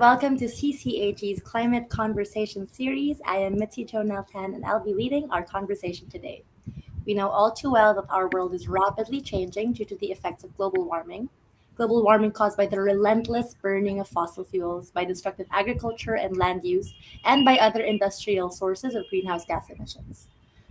Welcome to CCAG's Climate Conversation series. I am Mitzi Jonelle Tan, and I'll be leading our conversation today. We know all too well that our world is rapidly changing due to the effects of global warming. Global warming caused by the relentless burning of fossil fuels, by destructive agriculture and land use, and by other industrial sources of greenhouse gas emissions.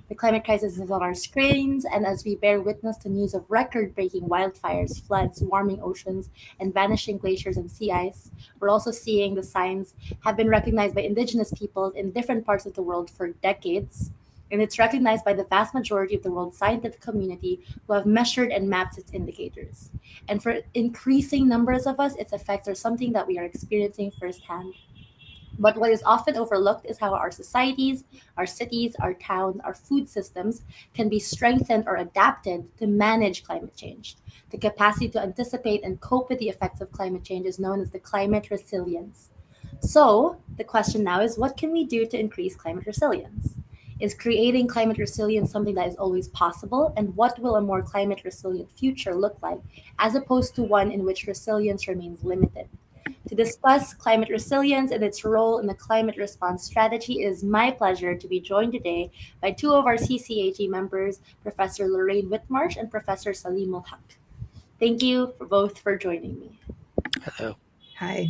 The climate crisis is on our screens, and as we bear witness to news of record breaking wildfires, floods, warming oceans, and vanishing glaciers and sea ice, we're also seeing the signs have been recognized by indigenous peoples in different parts of the world for decades, and it's recognized by the vast majority of the world's scientific community who have measured and mapped its indicators. And for increasing numbers of us, its effects are something that we are experiencing firsthand. But what is often overlooked is how our societies, our cities, our towns, our food systems can be strengthened or adapted to manage climate change. The capacity to anticipate and cope with the effects of climate change is known as the climate resilience. So, the question now is what can we do to increase climate resilience? Is creating climate resilience something that is always possible? And what will a more climate resilient future look like, as opposed to one in which resilience remains limited? To discuss climate resilience and its role in the climate response strategy, it is my pleasure to be joined today by two of our CCAG members, Professor Lorraine Whitmarsh and Professor Saleemul. Thank you for both for joining me. Hello. Hi.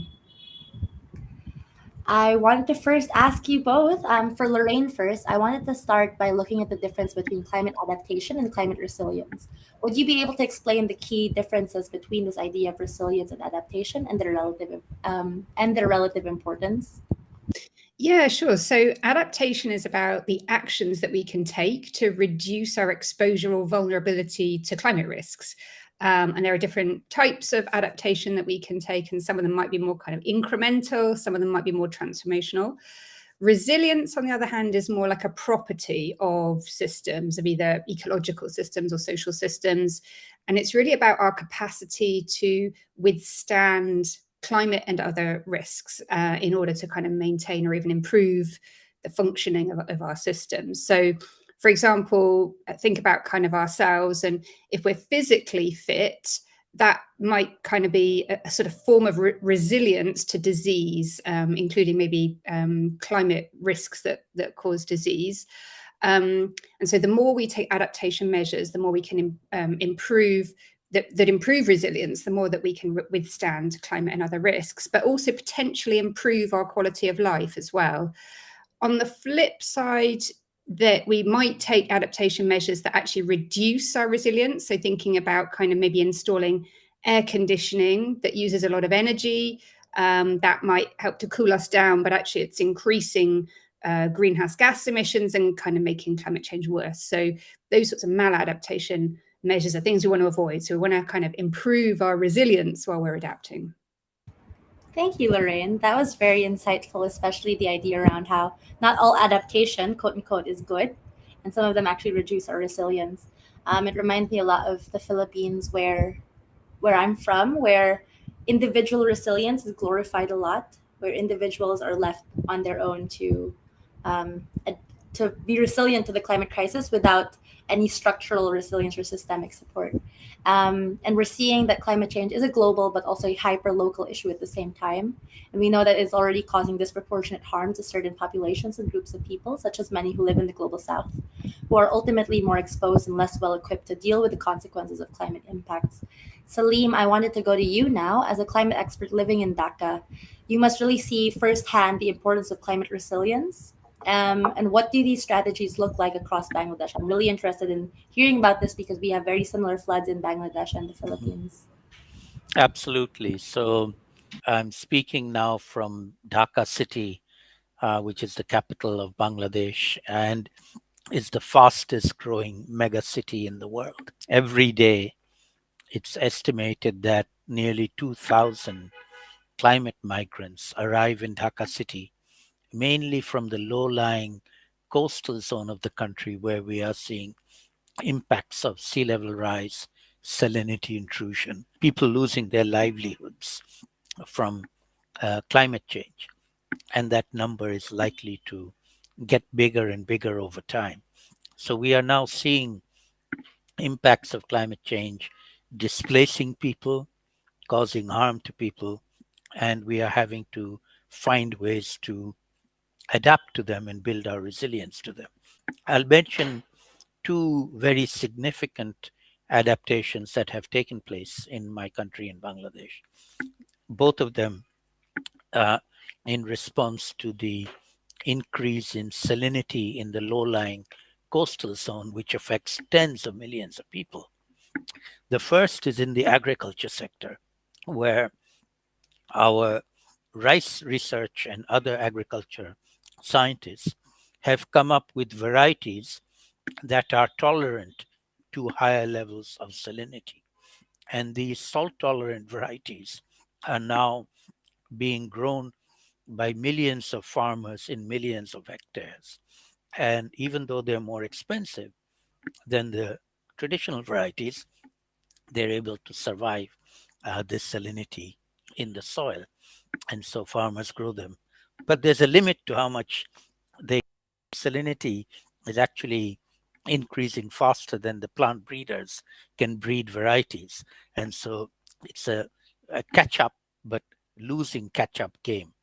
I wanted to first ask you both, for Lorraine first, I wanted to start by looking at the difference between climate adaptation and climate resilience. Would you be able to explain the key differences between this idea of resilience and adaptation and their relative importance? Yeah, sure. So adaptation is about the actions that we can take to reduce our exposure or vulnerability to climate risks. And there are different types of adaptation that we can take, and some of them might be more kind of incremental, some of them might be more transformational. Resilience, on the other hand, is more like a property of systems, of either ecological systems or social systems. And it's really about our capacity to withstand climate and other risks in order to kind of maintain or even improve the functioning of our systems. So, for example, think about kind of ourselves, and if we're physically fit, that might kind of be a sort of form of resilience to disease, including maybe climate risks that cause disease. And so the more we take adaptation measures, the more we can improve that improve resilience, the more that we can withstand climate and other risks, but also potentially improve our quality of life as well. On the flip side, that we might take adaptation measures that actually reduce our resilience. So thinking about kind of maybe installing air conditioning that uses a lot of energy, that might help to cool us down, but actually it's increasing greenhouse gas emissions and kind of making climate change worse. So those sorts of maladaptation measures are things we want to avoid. So we want to kind of improve our resilience while we're adapting. Thank you, Lorraine. That was very insightful, especially the idea around how not all adaptation, quote unquote, is good, and some of them actually reduce our resilience. It reminds me a lot of the Philippines, where I'm from, where individual resilience is glorified a lot, where individuals are left on their own to be resilient to the climate crisis without any structural resilience or systemic support. And we're seeing that climate change is a global but also a hyper local issue at the same time. And we know that it's already causing disproportionate harm to certain populations and groups of people, such as many who live in the global south, who are ultimately more exposed and less well equipped to deal with the consequences of climate impacts. Salim, I wanted to go to you now. As a climate expert living in Dhaka, you must really see firsthand the importance of climate resilience. And what do these strategies look like across Bangladesh? I'm really interested in hearing about this because we have very similar floods in Bangladesh and the Philippines. Absolutely. So I'm speaking now from Dhaka city, which is the capital of Bangladesh and is the fastest growing mega city in the world. Every day, it's estimated that nearly 2,000 climate migrants arrive in Dhaka city, mainly from the low lying coastal zone of the country where we are seeing impacts of sea level rise, salinity intrusion, people losing their livelihoods from climate change. And that number is likely to get bigger and bigger over time. So we are now seeing impacts of climate change displacing people, causing harm to people, and we are having to find ways to adapt to them and build our resilience to them. I'll mention two very significant adaptations that have taken place in my country, in Bangladesh. Both of them uh, in response to the increase in salinity in the low-lying coastal zone, which affects tens of millions of people. The first is in the agriculture sector, where our rice research and other agriculture scientists have come up with varieties that are tolerant to higher levels of salinity. And these salt tolerant varieties are now being grown by millions of farmers in millions of hectares. And even though they're more expensive than the traditional varieties, they're able to survive this salinity in the soil. And so farmers grow them. But there's a limit to how much the salinity is actually increasing faster than the plant breeders can breed varieties. And so it's a catch up, but losing catch up game.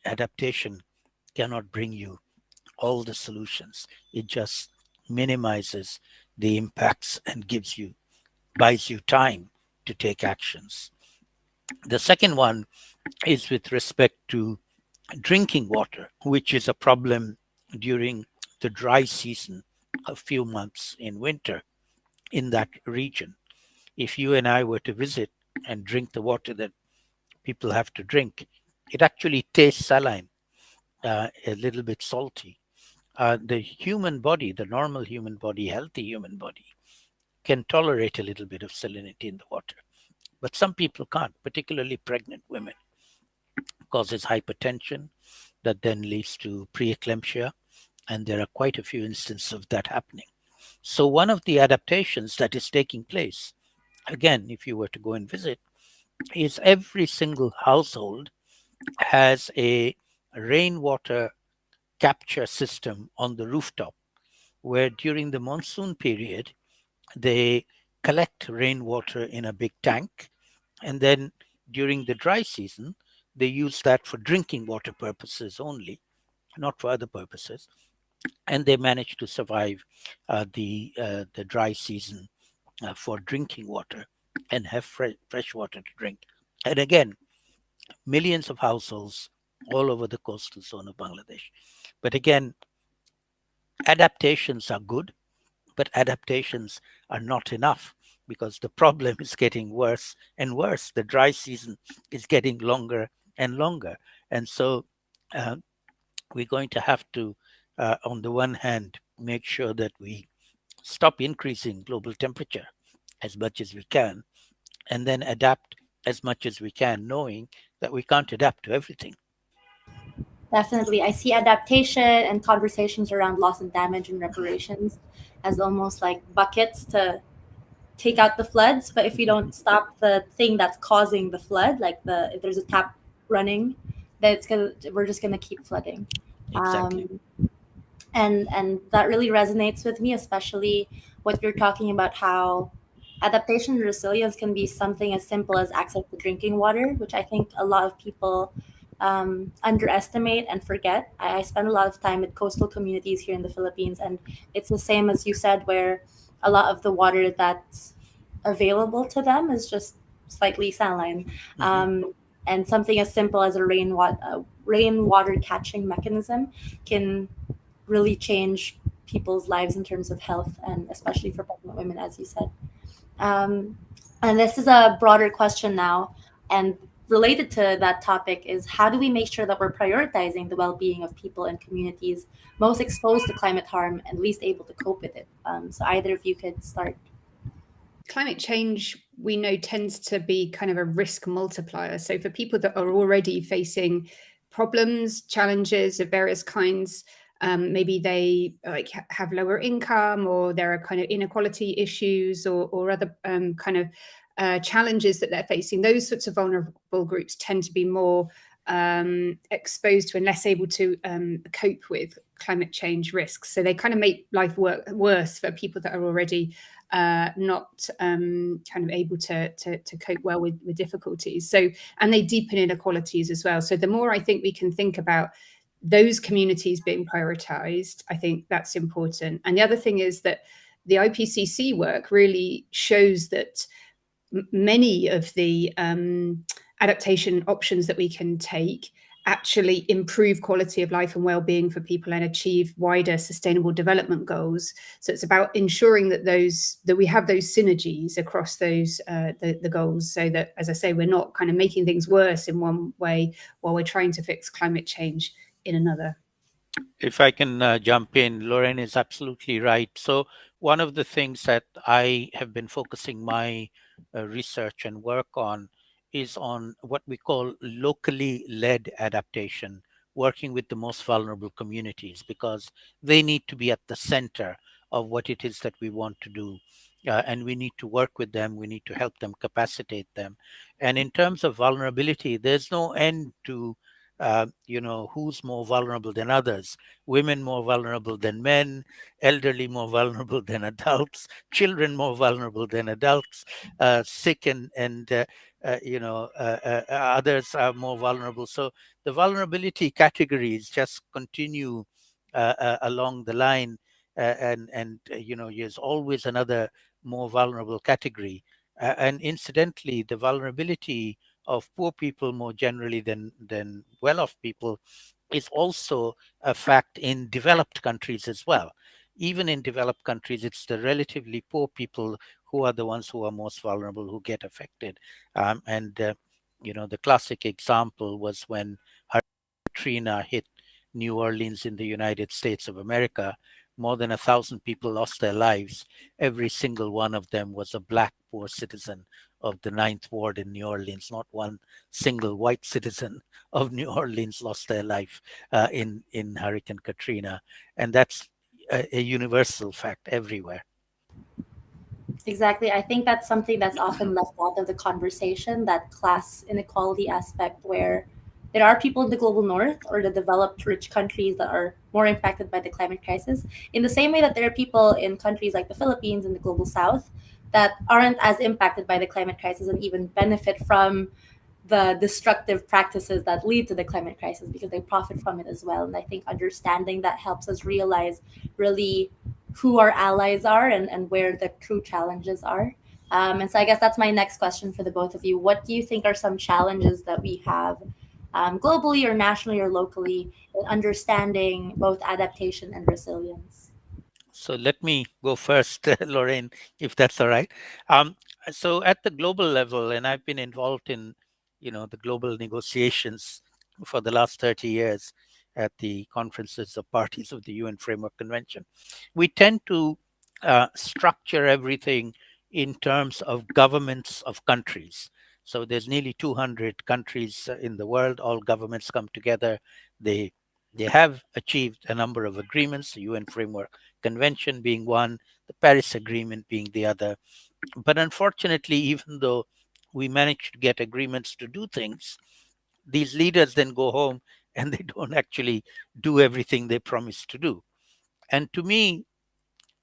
Adaptation cannot bring you all the solutions. It just minimizes the impacts and buys you time to take actions. The second one is with respect to drinking water, which is a problem during the dry season, a few months in winter in that region. If you and I were to visit and drink the water that people have to drink, it actually tastes saline, a little bit salty. The human body, the normal human body, healthy human body, can tolerate a little bit of salinity in the water. But some people can't, particularly pregnant women. Causes hypertension that then leads to preeclampsia, and there are quite a few instances of that happening. So one of the adaptations that is taking place, again, if you were to go and visit, is every single household has a rainwater capture system on the rooftop, where during the monsoon period, they collect rainwater in a big tank, and then during the dry season, they use that for drinking water purposes only, not for other purposes. And they manage to survive the dry season for drinking water and have fresh water to drink. And again, millions of households all over the coastal zone of Bangladesh. But again, adaptations are good, but adaptations are not enough because the problem is getting worse and worse. The dry season is getting longer and longer. And so uh, we're going to have to, on the one hand, make sure that we stop increasing global temperature as much as we can, and then adapt as much as we can, knowing that we can't adapt to everything. Definitely. I see adaptation and conversations around loss and damage and reparations as almost like buckets to take out the floods. But if you don't stop the thing that's causing the flood, like the if there's a tap running, then we're just gonna keep flooding. Exactly. And that really resonates with me, especially what you're talking about, how adaptation and resilience can be something as simple as access to drinking water, which I think a lot of people underestimate and forget. I spend a lot of time with coastal communities here in the Philippines, and it's the same as you said, where a lot of the water that's available to them is just slightly saline. Mm-hmm. And something as simple as a rainwater catching mechanism can really change people's lives in terms of health, and especially for pregnant women, as you said. Um, and this is a broader question now, and related to that topic is, how do we make sure that we're prioritizing the well-being of people and communities most exposed to climate harm and least able to cope with it? So either of you could start. Climate change, we know, tends to be kind of a risk multiplier. So for people that are already facing problems, challenges of various kinds, maybe they have lower income, or there are kind of inequality issues, or other kind of challenges that they're facing. Those sorts of vulnerable groups tend to be more exposed to and less able to cope with climate change risks. So they kind of make life worse for people that are already not kind of able to cope well with difficulties. So, and they deepen inequalities as well. So the more I think we can think about those communities being prioritized, I think that's important. And the other thing is that the IPCC work really shows that many of the adaptation options that we can take actually improve quality of life and well-being for people and achieve wider sustainable development goals. So it's about ensuring that we have those synergies across those the goals, so that, as I say, we're not kind of making things worse in one way while we're trying to fix climate change in another. If I can jump in, Lorraine is absolutely right. So, one of the things that I have been focusing my research and work on is on what we call locally led adaptation, working with the most vulnerable communities, because they need to be at the center of what it is that we want to do. And we need to work with them, we need to help them, capacitate them. And in terms of vulnerability, there's no end to who's more vulnerable than others, women more vulnerable than men, elderly more vulnerable than adults, children more vulnerable than adults, sick and others are more vulnerable. So the vulnerability categories just continue along the line, there's always another more vulnerable category. And incidentally, the vulnerability of poor people more generally than well-off people is also a fact in developed countries as well. Even in developed countries, it's the relatively poor people who are the ones who are most vulnerable, who get affected. The classic example was when Katrina hit New Orleans in the United States of America. More than 1,000 people lost their lives. Every single one of them was a black poor citizen of the Ninth Ward in New Orleans. Not one single white citizen of New Orleans lost their life in Hurricane Katrina, and that's a universal fact everywhere. Exactly. I think that's something that's often left out of the conversation, that class inequality aspect, where there are people in the global north or the developed rich countries that are more impacted by the climate crisis, in the same way that there are people in countries like the Philippines and the global south that aren't as impacted by the climate crisis and even benefit from the destructive practices that lead to the climate crisis because they profit from it as well. And I think understanding that helps us realize really who our allies are and where the true challenges are. And so I guess that's my next question for the both of you. What do you think are some challenges that we have globally or nationally or locally in understanding both adaptation and resilience? So let me go first, Lorraine, if that's all right. Um, so at the global level, and I've been involved in, the global negotiations for the last 30 years at the conferences of parties of the UN Framework Convention. We tend to structure everything in terms of governments of countries. So there's nearly 200 countries in the world. All governments come together. They they have achieved a number of agreements, the UN Framework Convention being one, the Paris Agreement being the other. But unfortunately, even though we managed to get agreements to do things, these leaders then go home and they don't actually do everything they promised to do. And to me,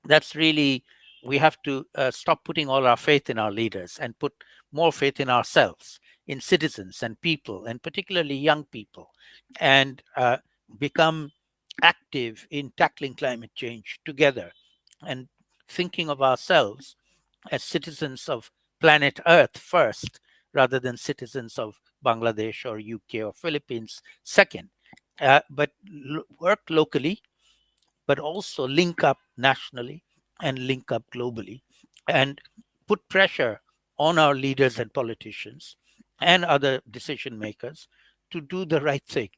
that's really, we have to stop putting all our faith in our leaders and put more faith in ourselves, in citizens and people, and particularly young people, and become active in tackling climate change together and thinking of ourselves as citizens of planet Earth first, rather than citizens of Bangladesh or UK or Philippines second. But work locally, but also link up nationally and link up globally and put pressure on our leaders and politicians and other decision makers to do the right thing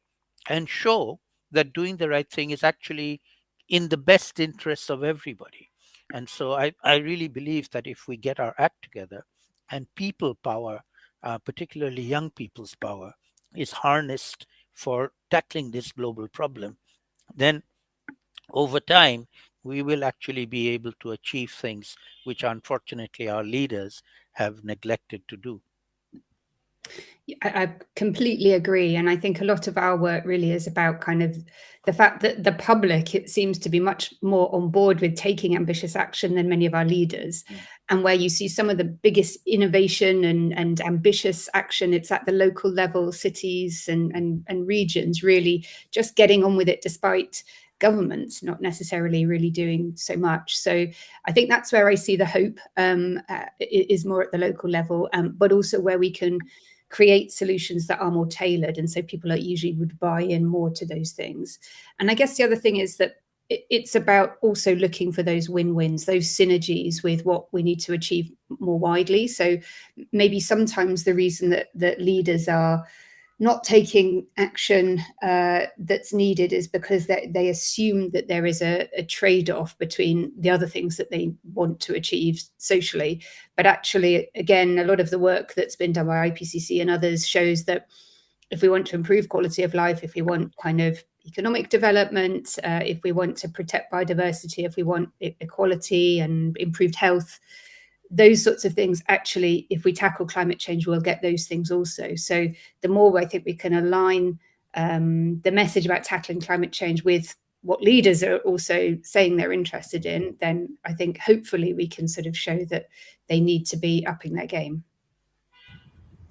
and show that doing the right thing is actually in the best interests of everybody. And so I really believe that if we get our act together and people power, particularly young people's power, is harnessed for tackling this global problem, then over time, we will actually be able to achieve things which unfortunately our leaders have neglected to do. I completely agree. And I think a lot of our work really is about kind of the fact that the public, it seems to be much more on board with taking ambitious action than many of our leaders. And where you see some of the biggest innovation and ambitious action, it's at the local level, cities and regions, really just getting on with it despite governments not necessarily really doing so much. So I think that's where I see the hope is more at the local level, but also where we can create solutions that are more tailored. And so people are usually would buy in more to those things. And I guess the other thing is that it's about also looking for those win-wins, those synergies with what we need to achieve more widely. So maybe sometimes the reason that leaders are not taking action that's needed is because they assume that there is a trade-off between the other things that they want to achieve socially. But actually, again, a lot of the work that's been done by IPCC and others shows that if we want to improve quality of life, if we want kind of economic development, if we want to protect biodiversity, if we want equality and improved health, those sorts of things, actually, if we tackle climate change, we'll get those things also. So the more I think we can align the message about tackling climate change with what leaders are also saying they're interested in, then I think hopefully we can sort of show that they need to be upping their game.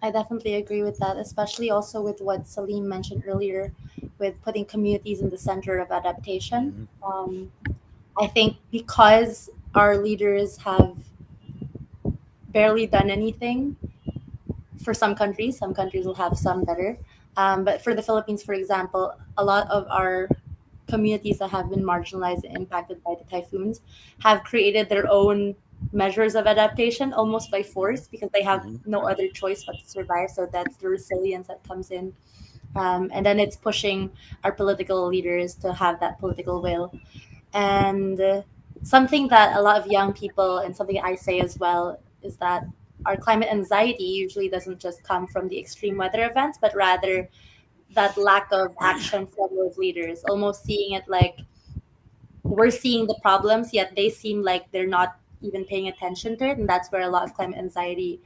I definitely agree with that, especially also with what Saleem mentioned earlier with putting communities in the center of adaptation. I think because our leaders have barely done anything for some countries will have some better. But for the Philippines, for example, a lot of our communities that have been marginalized and impacted by the typhoons have created their own measures of adaptation almost by force because they have no other choice but to survive. So that's the resilience that comes in. And then it's pushing our political leaders to have that political will. And something that a lot of young people, and something I say as well, is that our climate anxiety usually doesn't just come from the extreme weather events, but rather that lack of action from those leaders, almost seeing it like we're seeing the problems, yet they seem like they're not even paying attention to it. And that's where a lot of climate anxiety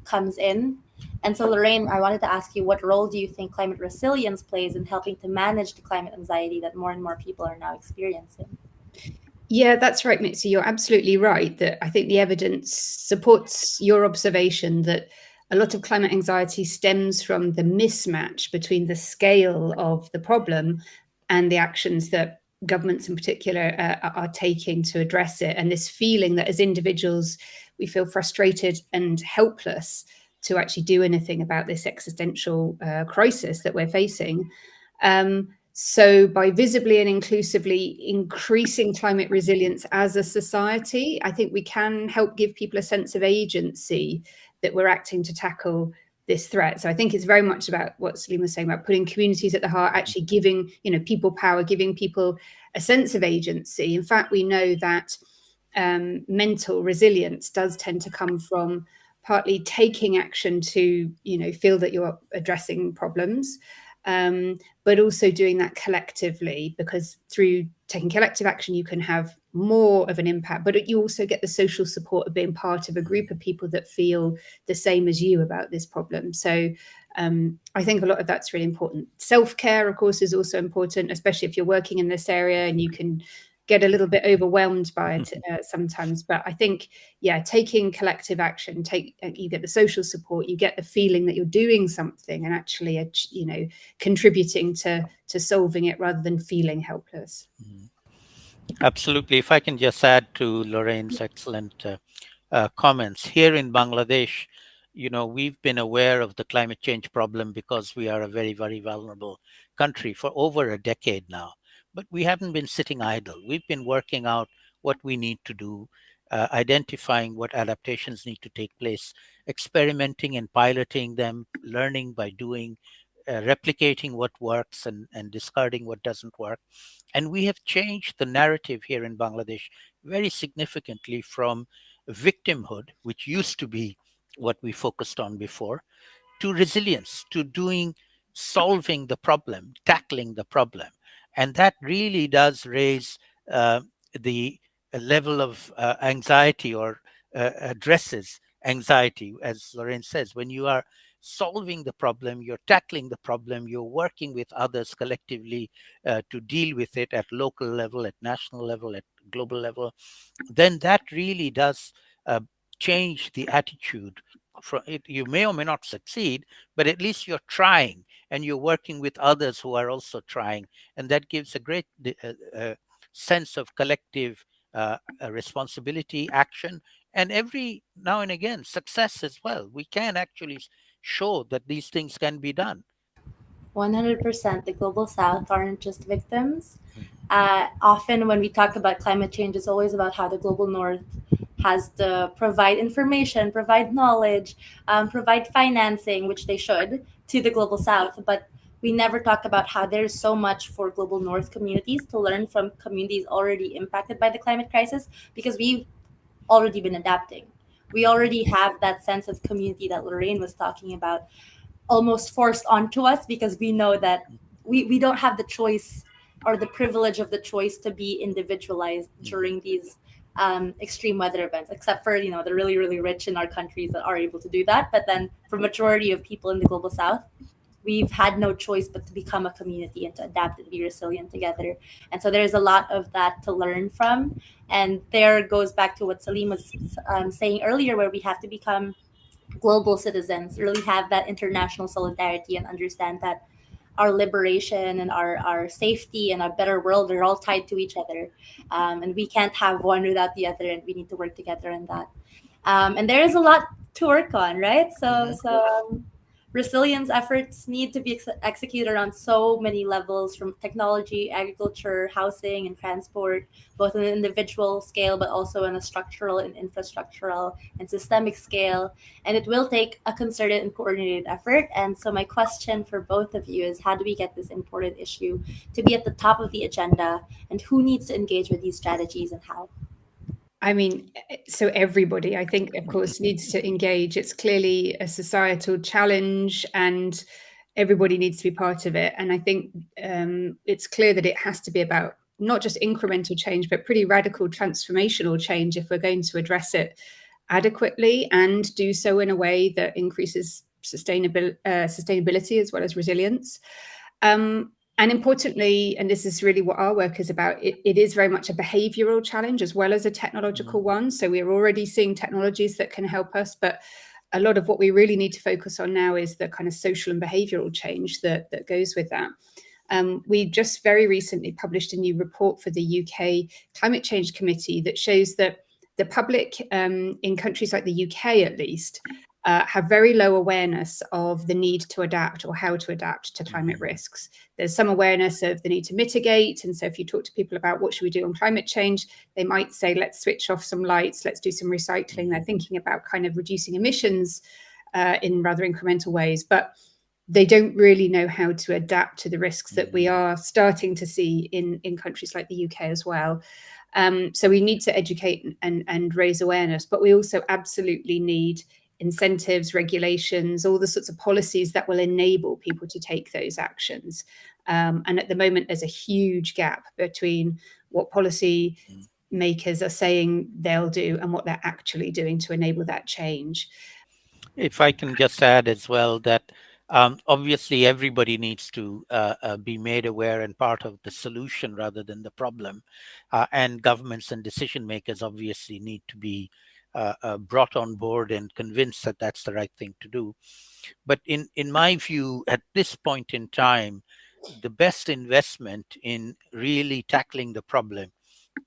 comes in. And so, Lorraine, I wanted to ask you, what role do you think climate resilience plays in helping to manage the climate anxiety that more and more people are now experiencing? Yeah, that's right, Mitzi. You're absolutely right that I think the evidence supports your observation that a lot of climate anxiety stems from the mismatch between the scale of the problem and the actions that governments in particular are taking to address it. And this feeling that as individuals, we feel frustrated and helpless to actually do anything about this existential crisis that we're facing. So, by visibly and inclusively increasing climate resilience as a society, I think we can help give people a sense of agency that we're acting to tackle this threat. So, I think it's very much about what Saleem was saying about putting communities at the heart, actually giving people power, giving people a sense of agency. In fact, we know that mental resilience does tend to come from partly taking action to feel that you're addressing problems, but also doing that collectively, because through taking collective action, you can have more of an impact, but you also get the social support of being part of a group of people that feel the same as you about this problem. So I think a lot of that's really important. Self-care, of course, is also important, especially if you're working in this area and you can get a little bit overwhelmed by it sometimes. But I think, taking collective action, you get the social support, you get the feeling that you're doing something and actually, contributing to solving it rather than feeling helpless. Absolutely. If I can just add to Lorraine's excellent comments, here in Bangladesh, we've been aware of the climate change problem because we are a very, very vulnerable country for over a decade now. But we haven't been sitting idle. We've been working out what we need to do, identifying what adaptations need to take place, experimenting and piloting them, learning by doing, replicating what works and discarding what doesn't work. And we have changed the narrative here in Bangladesh very significantly from victimhood, which used to be what we focused on before, to resilience, to solving the problem, tackling the problem. And that really does raise the level of anxiety, or addresses anxiety, as Lorraine says. When you are solving the problem, you're tackling the problem, you're working with others collectively to deal with it at local level, at national level, at global level, then that really does uh, change the attitude. From it, you may or may not succeed, but at least you're trying and you're working with others who are also trying, and that gives a great sense of collective responsibility, action, and every now and again success as well. We can actually show that these things can be done. 100%. The global south aren't just victims. Mhm. Often, when we talk about climate change, it's always about how the global north has to provide information, provide knowledge, provide financing, which they should, to the global south. But we never talk about how there's so much for global north communities to learn from communities already impacted by the climate crisis, because we've already been adapting. We Mhm. already have that sense of community that Lorraine was talking about, almost forced onto us, because we know that we don't have the choice or the privilege of the choice to be individualized Mhm. during these extreme weather events, except for the really really rich in our countries that are able to do that. But then for majority of people in the global south, we've had no choice but to become a community and to adapt and be resilient together. And so there's a lot of that to learn from. And there goes back to what Salim was saying earlier, where we have to become global citizens, really have that international solidarity and understand that our liberation and our safety and a better world are all tied to each other. And we can't have one without the other, and we need to work together in that. And there is a lot to work on, right? So, Mhm. so resilience efforts need to be executed on so many levels, from technology, agriculture, housing, and transport, both on an individual scale, but also on a structural and infrastructural and systemic scale. And it will take a concerted and coordinated effort. And so, my question for both of you is, how do we get this important issue to be at the top of the agenda? And who needs to engage with these strategies and how? I mean, so everybody, I think, of course, Mhm. needs to engage. It's clearly a societal challenge, and everybody needs to be part of it. And I think it's clear that it has to be about not just incremental change, but pretty radical transformational change if we're going to address it adequately and do so in a way that increases sustainability as well as resilience. And importantly, and this is really what our work is about, it is very much a behavioral challenge as well as a technological Mhm. one. So we're already seeing technologies that can help us, but a lot of what we really need to focus on now is the kind of social and behavioral change that goes with that. We just very recently published a new report for the UK Climate Change Committee that shows that the public in countries like the UK, at least, have very low awareness of the need to adapt or how to adapt to climate Mhm. risks. There's some awareness of the need to mitigate. And so if you talk to people about what should we do on climate change, they might say, let's switch off some lights, let's do some recycling. They're Mhm. thinking about kind of reducing emissions in rather incremental ways. But they don't really know how to adapt to the risks that we Mhm. are starting to see in countries like the UK as well. So we need to educate and raise awareness, but we also absolutely need incentives, regulations, all the sorts of policies that will enable people to take those actions. And at the moment, there's a huge gap between what policy makers are saying they'll do and what they're actually doing to enable that change. If I can just add as well that obviously everybody needs to be made aware and part of the solution rather than the problem. And governments and decision makers obviously need to be brought on board and convinced that that's the right thing to do. But in my view, at this point in time, the best investment in really tackling the problem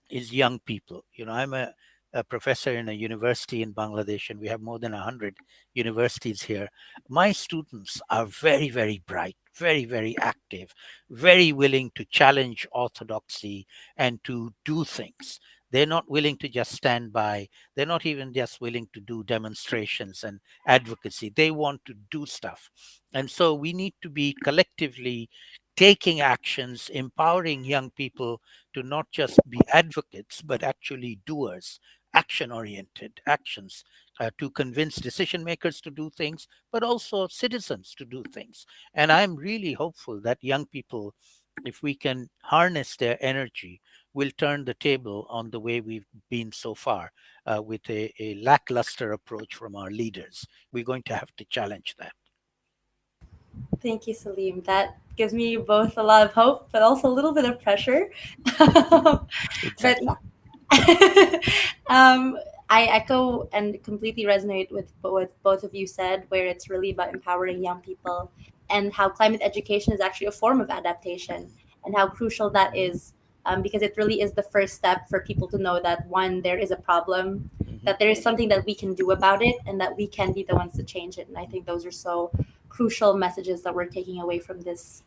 is young people. I'm a professor in a university in Bangladesh, and we have more than 100 universities here. My students are very, very bright, very, very active, very willing to challenge orthodoxy and to do things. They're not willing to just stand by. They're not even just willing to do demonstrations and advocacy. They want to do stuff. And so we need to be collectively taking actions, empowering young people to not just be advocates, but actually doers, action oriented actions to convince decision makers to do things, but also citizens to do things. And I'm really hopeful that young people, if we can harness their energy, will turn the table on the way we've been so far with a lackluster approach from our leaders. We're going to have to challenge that. Thank you, Saleem. That gives me both a lot of hope, but also a little bit of pressure. But Exactly. um, I echo and completely resonate with what both of you said, where it's really about empowering young people and how climate education is actually a form of adaptation and how crucial that is, because it really is the first step for people to know that one, there is a problem, Hmm. that there is something that we can do about it, and that we can be the ones to change it. And I think those are so crucial messages that we're taking away from this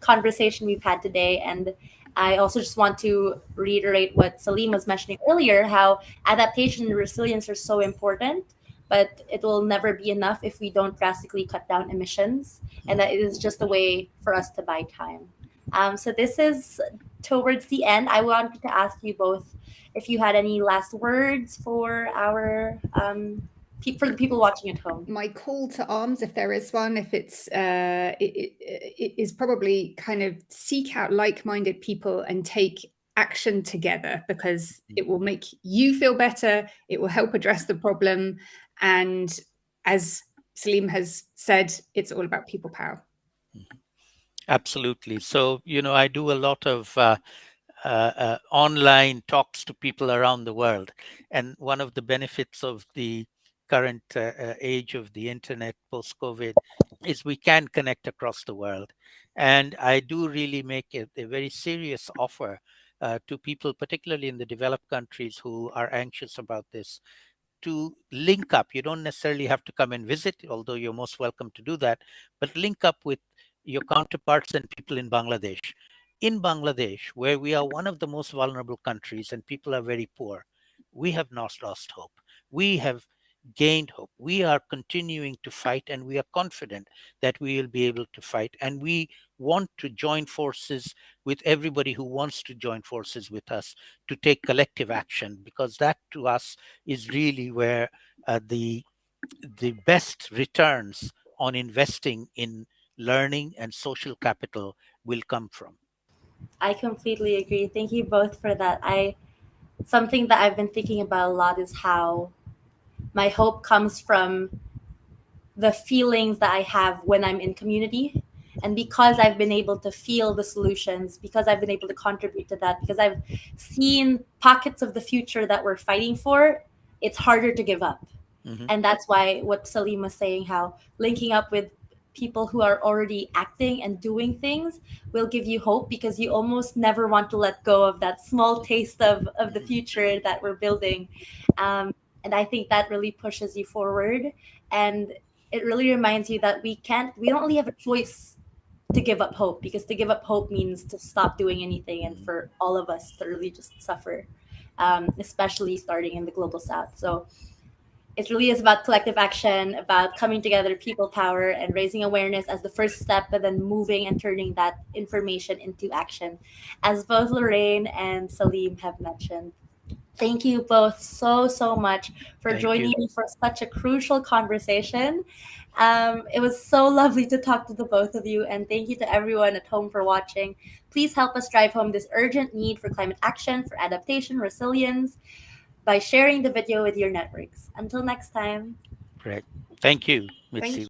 conversation we've had today. And I also just want to reiterate what Saleem was mentioning earlier, how adaptation and resilience are so important, but it will never be enough if we don't drastically cut down emissions, and that it is just a way for us to buy time. So this is towards the end. I wanted to ask you both if you had any last words for our for the people watching at home. My call to arms, if there is one, if it is probably kind of seek out like-minded people and take action together, because it will make you feel better, it will help address the problem, and as Saleem has said, it's all about people power. Absolutely. So, I do a lot of online talks to people around the world. And one of the benefits of the current age of the internet post COVID is we can connect across the world. And I do really make it a very serious offer to people, particularly in the developed countries who are anxious about this, to link up. You don't necessarily have to come and visit, although you're most welcome to do that, but link up with your counterparts and people in Bangladesh. In Bangladesh, where we are one of the most vulnerable countries and people are very poor, we have not lost hope. We have gained hope. We are continuing to fight, and we are confident that we will be able to fight. And we want to join forces with everybody who wants to join forces with us to take collective action, because that to us is really where the best returns on investing in learning and social capital will come from. I completely agree. Thank you both for that. I Something that I've been thinking about a lot is how my hope comes from the feelings that I have when I'm in community. And because I've been able to feel the solutions, because I've been able to contribute to that, because I've seen pockets of the future that we're fighting for, it's harder to give up. Hmm. And that's why what Salim was saying, how linking up with people who are already acting and doing things will give you hope, because you almost never want to let go of that small taste of the Hmm. future that we're building. And I think that really pushes you forward. And it really reminds you that we don't really have a choice to give up hope, because to give up hope means to stop doing anything and for all of us to really just suffer, especially starting in the global south. So it really is about collective action, about coming together, people power, and raising awareness as the first step, but then moving and turning that information into action, as both Lorraine and Salim have mentioned. Thank you both so much for Thank joining you. me for such a crucial conversation. It was so lovely to talk to the both of you, and thank you to everyone at home for watching. Please help us drive home this urgent need for climate action, for adaptation, resilience, by sharing the video with your networks. Until next time. Great. Thank you, Thank Mitzi.